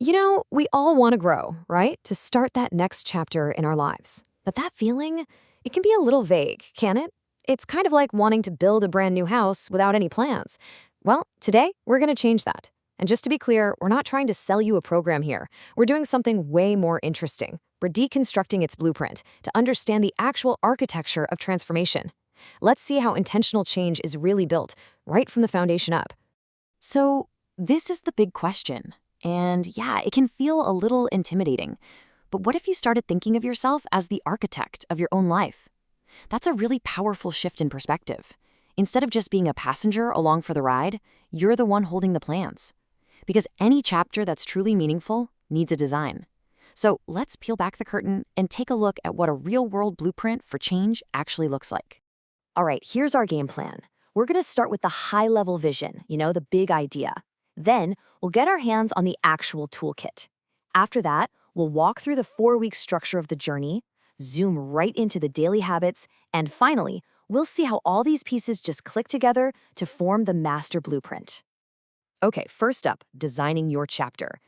We all want to grow, right? To start that next chapter in our lives. But that feeling, it can be a little vague, can it? It's kind of like wanting to build a brand new house without any plans. Well, today, we're going to change that. And just to be clear, we're not trying to sell you a program here. We're doing something way more interesting. We're deconstructing its blueprint to understand the actual architecture of transformation. Let's see how intentional change is really built, right from the foundation up. So, this is the big question. And yeah, it can feel a little intimidating. But what if you started thinking of yourself as the architect of your own life? That's a really powerful shift in perspective. Instead of just being a passenger along for the ride, you're the one holding the plans. Because any chapter that's truly meaningful needs a design. So let's peel back the curtain and take a look at what a real-world blueprint for change actually looks like. All right, here's our game plan. We're going to start with the high-level vision, the big idea. Then, we'll get our hands on the actual toolkit. After that, we'll walk through the 4-week structure of the journey, zoom right into the daily habits, and finally, we'll see how all these pieces just click together to form the master blueprint. Okay, first up, designing your chapter.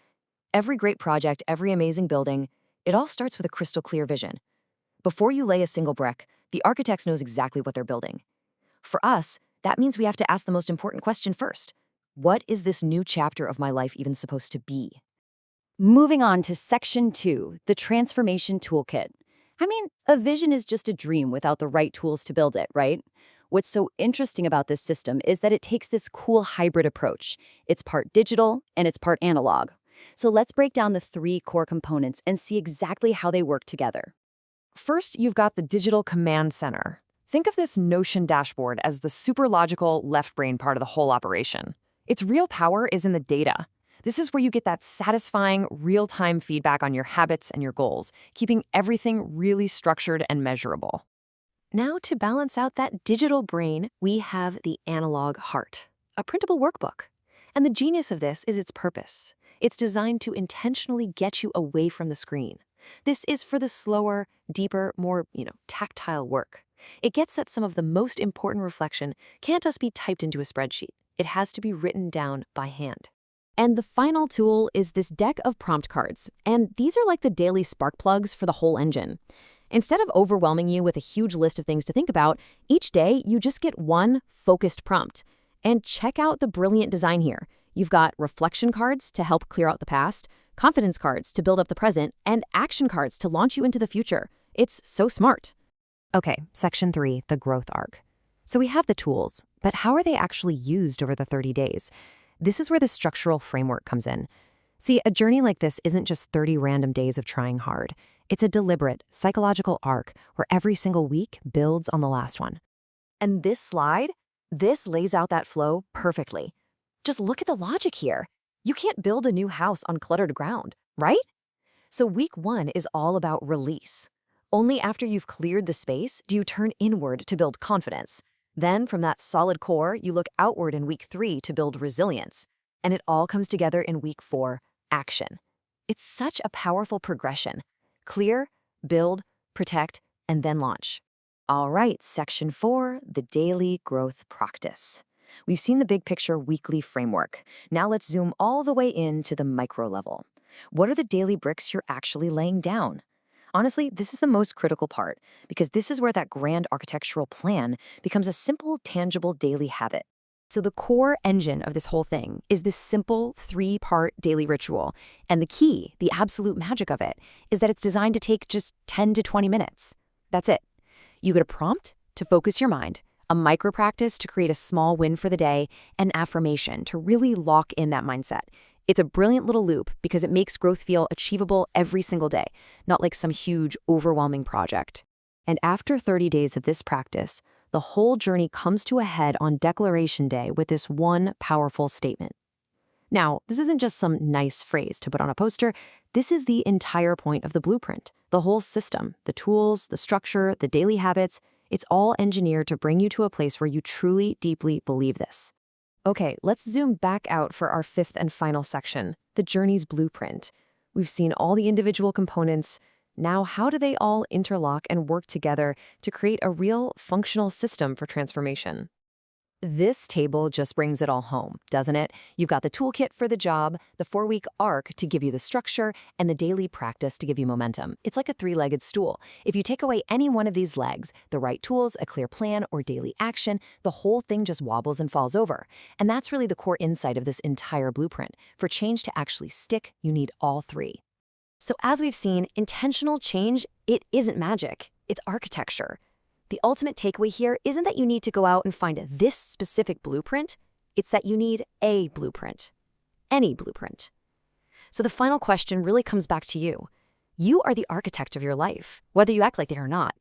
Every great project, every amazing building, it all starts with a crystal clear vision. Before you lay a single brick, the architect knows exactly what they're building. For us, that means we have to ask the most important question first. What is this new chapter of my life even supposed to be? Moving on to Section 2, the Transformation Toolkit. A vision is just a dream without the right tools to build it, right? What's so interesting about this system is that it takes this cool hybrid approach. It's part digital and it's part analog. So let's break down the 3 core components and see exactly how they work together. First, you've got the digital command center. Think of this Notion dashboard as the super logical left brain part of the whole operation. Its real power is in the data. This is where you get that satisfying, real-time feedback on your habits and your goals, keeping everything really structured and measurable. Now, to balance out that digital brain, we have the analog heart, a printable workbook. And the genius of this is its purpose. It's designed to intentionally get you away from the screen. This is for the slower, deeper, more, tactile work. It gets that some of the most important reflection can't just be typed into a spreadsheet. It has to be written down by hand. And the final tool is this deck of prompt cards. And these are like the daily spark plugs for the whole engine. Instead of overwhelming you with a huge list of things to think about, each day you just get one focused prompt. And check out the brilliant design here. You've got reflection cards to help clear out the past, confidence cards to build up the present, and action cards to launch you into the future. It's so smart. Okay, Section 3, the growth arc. So we have the tools, but how are they actually used over the 30 days? This is where the structural framework comes in. See, a journey like this isn't just 30 random days of trying hard. It's a deliberate, psychological arc where every single week builds on the last one. And this lays out that flow perfectly. Just look at the logic here. You can't build a new house on cluttered ground, right? So week 1 is all about release. Only after you've cleared the space do you turn inward to build confidence. Then, from that solid core, you look outward in week 3 to build resilience. And it all comes together in week 4, action. It's such a powerful progression. Clear, build, protect, and then launch. All right, Section 4, the daily growth practice. We've seen the big picture weekly framework. Now let's zoom all the way into the micro level. What are the daily bricks you're actually laying down? Honestly, this is the most critical part, because this is where that grand architectural plan becomes a simple, tangible daily habit. So the core engine of this whole thing is this simple 3-part daily ritual. And the key, the absolute magic of it, is that it's designed to take just 10 to 20 minutes. That's it. You get a prompt to focus your mind, a micro practice to create a small win for the day, and affirmation to really lock in that mindset. It's a brilliant little loop because it makes growth feel achievable every single day, not like some huge, overwhelming project. And after 30 days of this practice, the whole journey comes to a head on Declaration Day with this one powerful statement. Now, this isn't just some nice phrase to put on a poster. This is the entire point of the blueprint. The whole system, the tools, the structure, the daily habits, it's all engineered to bring you to a place where you truly, deeply believe this. Okay, let's zoom back out for our 5th and final section, the journey's blueprint. We've seen all the individual components. Now, how do they all interlock and work together to create a real functional system for transformation? This table just brings it all home, doesn't it? You've got the toolkit for the job, the 4-week arc to give you the structure, and the daily practice to give you momentum. It's like a 3-legged stool. If you take away any one of these legs, the right tools, a clear plan, or daily action, the whole thing just wobbles and falls over. And that's really the core insight of this entire blueprint. For change to actually stick, you need all 3. So as we've seen, intentional change, it isn't magic. It's architecture. The ultimate takeaway here isn't that you need to go out and find this specific blueprint. It's that you need a blueprint. Any blueprint. So the final question really comes back to you. You are the architect of your life, whether you act like it or not.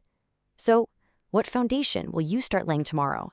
So what foundation will you start laying tomorrow?